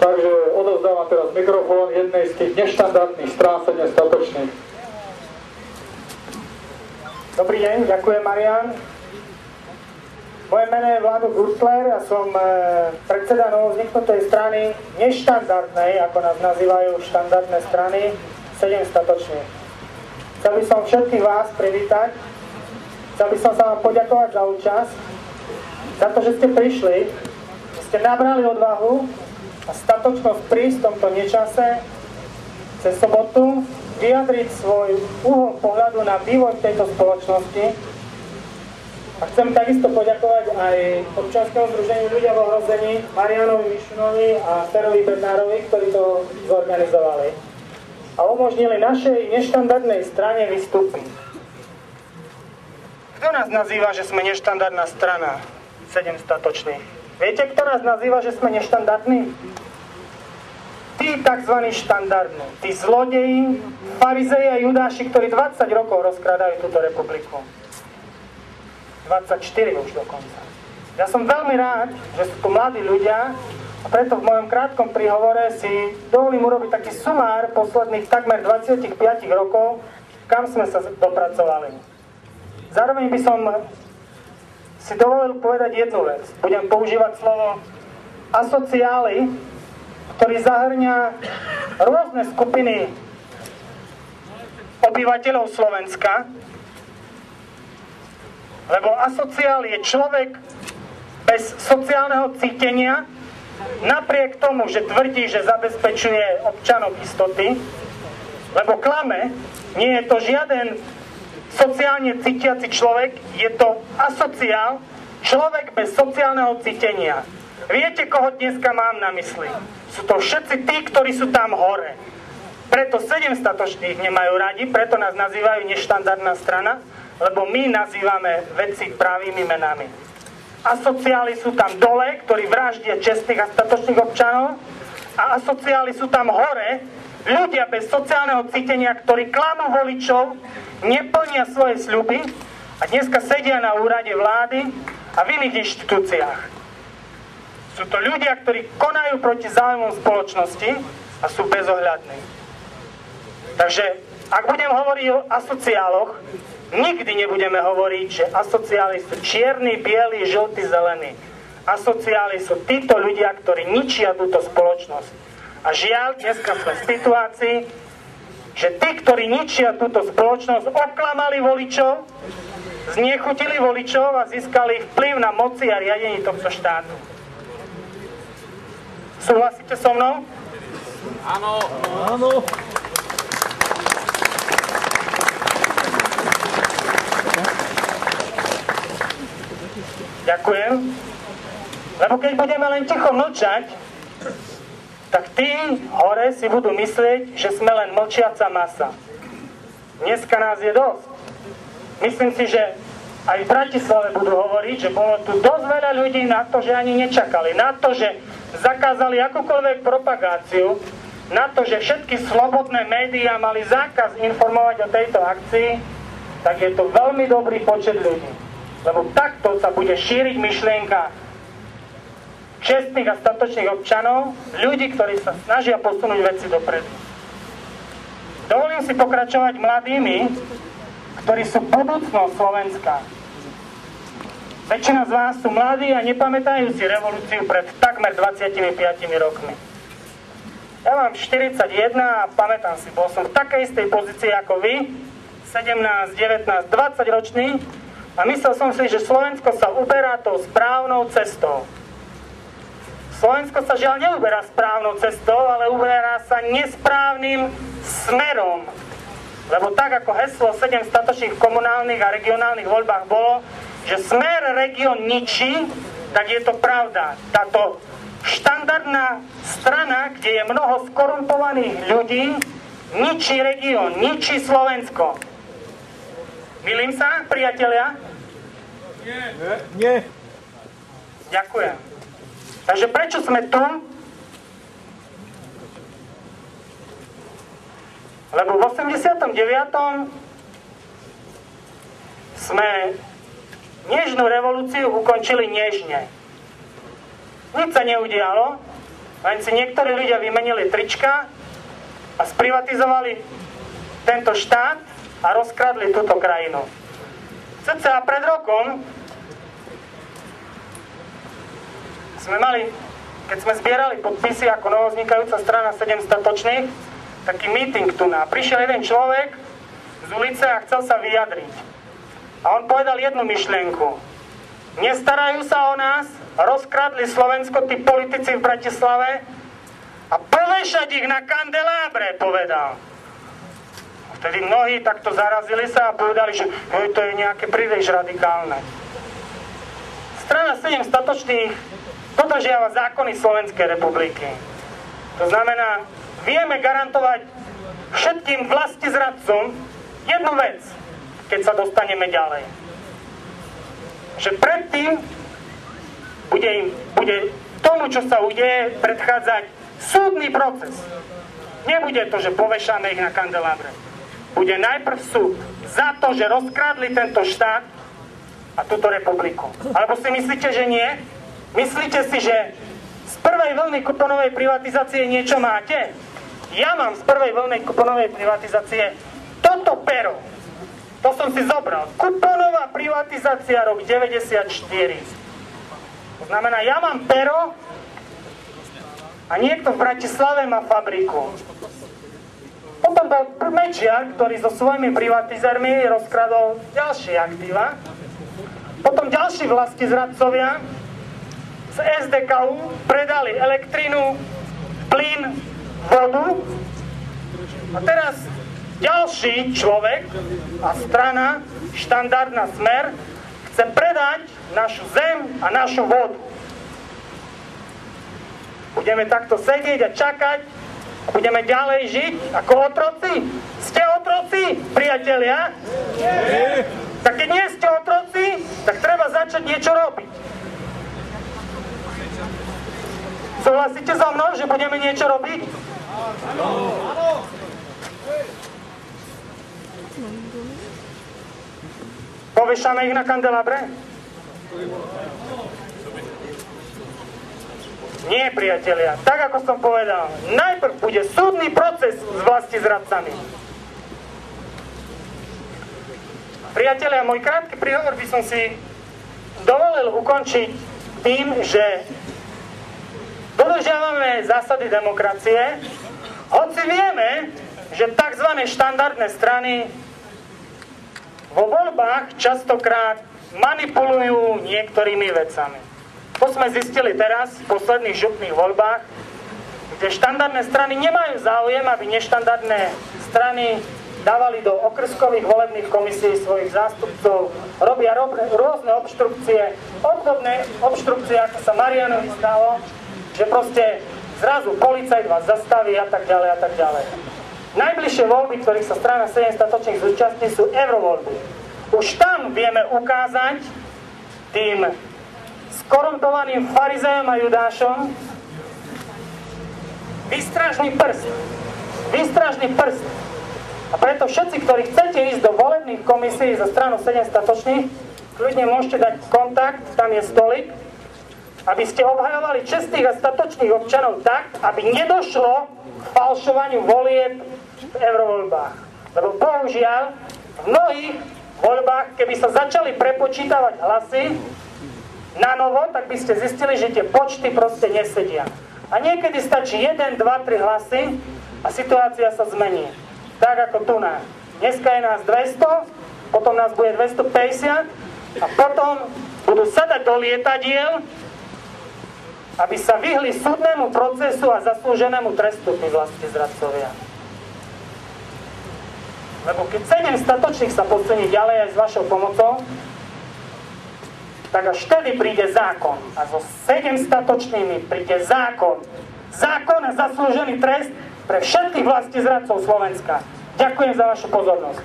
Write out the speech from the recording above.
Takže odovzdávam teraz mikrofón jednej z tých neštandardných strán 7 statočných. Dobrý deň, ďakujem Marian. Moje meno je Vlado Gurtler a som predseda novovzniknutej strany neštandardnej, ako nás nazývajú štandardné strany, 7 statočných. Chcel by som všetkých vás privítať, chcel by som sa vám poďakovať za účasť, za to, že ste prišli, že ste nabrali odvahu a statočnosť prísť v tomto nečase cez sobotu, vyjadriť svoj uhol pohľadu na vývoj tejto spoločnosti. A chcem takisto poďakovať aj občianskému združeniu Ľudia v ohrození, Marianovi Mišunovi a Ferovi Bednárovi, ktorí to zorganizovali a umožnili našej neštandardnej strane vystúpiť. Kto nás nazýva, že sme neštandardná strana 7 statočných? Viete, kto nás nazýva, že sme neštandardní? Tí tzv. Štandardní, tí zlodeji, farizeji a judáši, ktorí 20 rokov rozkradajú túto republiku. 24 už dokonca. Ja som veľmi rád, že sú tu mladí ľudia a preto v mojom krátkom príhovore si dovolím urobiť taký sumár posledných takmer 25 rokov, kam sme sa dopracovali. Zároveň by som si dovolil povedať jednu vec. Budem používať slovo asociáli, ktorý zahŕňa rôzne skupiny obyvateľov Slovenska, lebo asociál je človek bez sociálneho cítenia, napriek tomu, že tvrdí, že zabezpečuje občanov istoty, lebo klame, nie je to žiaden sociálne cítiaci človek, je to asociál, človek bez sociálneho cítenia. Viete, koho dneska mám na mysli? Sú to všetci tí, ktorí sú tam hore. Preto 7 statočných nemajú radi, preto nás nazývajú neštandardná strana, lebo my nazývame veci pravými menami. Asociáli sú tam dole, ktorí vraždia čestných a statočných občanov, a asociáli sú tam hore, ľudia bez sociálneho cítenia, ktorí klamú voličov, neplnia svoje sľuby a dneska sedia na úrade vlády a v iných inštitúciách. Sú to ľudia, ktorí konajú proti záujmom spoločnosti a sú bezohľadní. Takže, ak budem hovoriť o asociáloch, nikdy nebudeme hovoriť, že asociáli sú čierni, bieli, žltí, zelení. Asociáli sú títo ľudia, ktorí ničia túto spoločnosť. A žiaľ, dneska sme v situácii, že tí, ktorí ničia túto spoločnosť, oklamali voličov, znechutili voličov a získali vplyv na moci a riadení tohto štátu. Súhlasíte so mnou? Áno. Áno. Ďakujem. Lebo keď budeme len ticho mlčať, tak tí hore si budú myslieť, že sme len mlčiaca masa. Dneska nás je dosť. Myslím si, že aj v Bratislave budú hovoriť, že bolo tu dosť veľa ľudí na to, že ani nečakali. Na to, že zakázali akúkoľvek propagáciu, na to, že všetky slobodné médiá mali zákaz informovať o tejto akcii, tak je to veľmi dobrý počet ľudí. Lebo takto sa bude šíriť myšlienka čestných a statočných občanov, ľudí, ktorí sa snažia posunúť veci dopredu. Dovolím si pokračovať mladými, ktorí sú budúcnosť Slovenska. Väčšina z vás sú mladí a nepamätajú si revolúciu pred takmer 25 rokmi. Ja mám 41 a pamätám si, bol som v takej istej pozícii ako vy, 17, 19, 20 ročný, a myslel som si, že Slovensko sa uberá tou správnou cestou. Slovensko sa žiaľ neuberá správnou cestou, ale uberá sa nesprávnym smerom. Lebo tak ako heslo 7 statočných komunálnych a regionálnych voľbách bolo, že smer región ničí, tak je to pravda. Táto štandardná strana, kde je mnoho skorumpovaných ľudí, ničí región, ničí Slovensko. Milím sa, priatelia? Nie. Ďakujem. Takže prečo sme tu? Lebo v 89. sme nežnú revolúciu ukončili nežne. Nič sa neudialo, len si niektorí ľudia vymenili trička a sprivatizovali tento štát a rozkradli túto krajinu. Cca pred rokom sme mali, keď sme zbierali podpisy ako novovznikajúca strana 7 statočných, taký meeting tu na. Prišiel jeden človek z ulice a chcel sa vyjadriť. A on povedal jednu myšlienku. Nestarajú sa o nás, rozkradli Slovensko tí politici v Bratislave a povešať ich na kandelábre, povedal. Vtedy mnohí takto zarazili sa a povedali, že to je nejaké príliš radikálne. Strana 7 statočných dodržiava zákony Slovenskej republiky. To znamená, vieme garantovať všetkým vlastizradcom jednu vec, keď sa dostaneme ďalej. Že predtým bude tomu, čo sa udeje, predchádzať súdny proces. Nebude to, že povešame ich na kandelábre. Bude najprv súd za to, že rozkradli tento štát a túto republiku. Alebo si myslíte, že nie? Myslíte si, že z prvej vlny kuponovej privatizácie niečo máte? Ja mám z prvej vlny kuponovej privatizácie toto pero. To som si zobral. Kuponová privatizácia rok 94. To znamená, ja mám pero a niekto v Bratislave má fabriku. Potom bol Mečiar, ktorý so svojimi privatizérmi rozkradol ďalšie aktíva. Potom ďalší vlastizradcovia z SDKU predali elektrinu, plyn, vodu. A teraz ďalší človek a strana, štandardná Smer, chce predať našu zem a našu vodu. Budeme takto sedieť a čakať a budeme ďalej žiť ako otroci? Ste otroci, priatelia? Nie. Tak keď nie ste otroci, tak treba začať niečo robiť. Súhlasíte so mnou, že budeme niečo robiť? Áno. Povešame ich na kandelábre? Nie, priatelia. Tak, ako som povedal, najprv bude súdny proces s vlastizradcami. Priatelia, môj krátky príhovor by som si dovolil ukončiť tým, že dodržiavame zásady demokracie, hoci vieme, že tzv. Štandardné strany vo voľbách častokrát manipulujú niektorými vecami. To sme zistili teraz v posledných župných voľbách, kde štandardné strany nemajú záujem, aby neštandardné strany dávali do okrskových volebných komisí svojich zástupcov, robia rôzne obštrukcie, obdobné obštrukcie, ako sa Marianovi stalo, že proste zrazu policajt vás zastaví a tak ďalej a tak ďalej. Najbližšie voľby, ktorých sa strana 7 statočných zúčastní, sú eurovoľby. Už tam vieme ukázať tým skorumpovaným farizejom a judášom výstražný prst. Výstražný prst. A preto všetci, ktorí chcete ísť do volebných komisí za stranu 7 statočných, kľudne môžete dať kontakt, tam je stolik, aby ste obhajovali čestných a statočných občanov tak, aby nedošlo k falšovaniu volieb v eurovoľbách. Lebo bohužiaľ, v mnohých voľbách, keby sa začali prepočítavať hlasy na novo, tak by ste zistili, že tie počty proste nesedia. A niekedy stačí 1, 2, 3 hlasy a situácia sa zmení. Tak ako tu na. Dneska je nás 200, potom nás bude 250 a potom budú sadať do lietadiel, aby sa vyhli súdnemu procesu a zaslúženému trestu tí vlastizradcovia. Lebo keď 7 statočných sa posunie ďalej aj s vašou pomocou, tak až vtedy príde zákon. A so 7 statočnými príde zákon. Zákon a zaslúžený trest pre všetkých vlastizradcov Slovenska. Ďakujem za vašu pozornosť.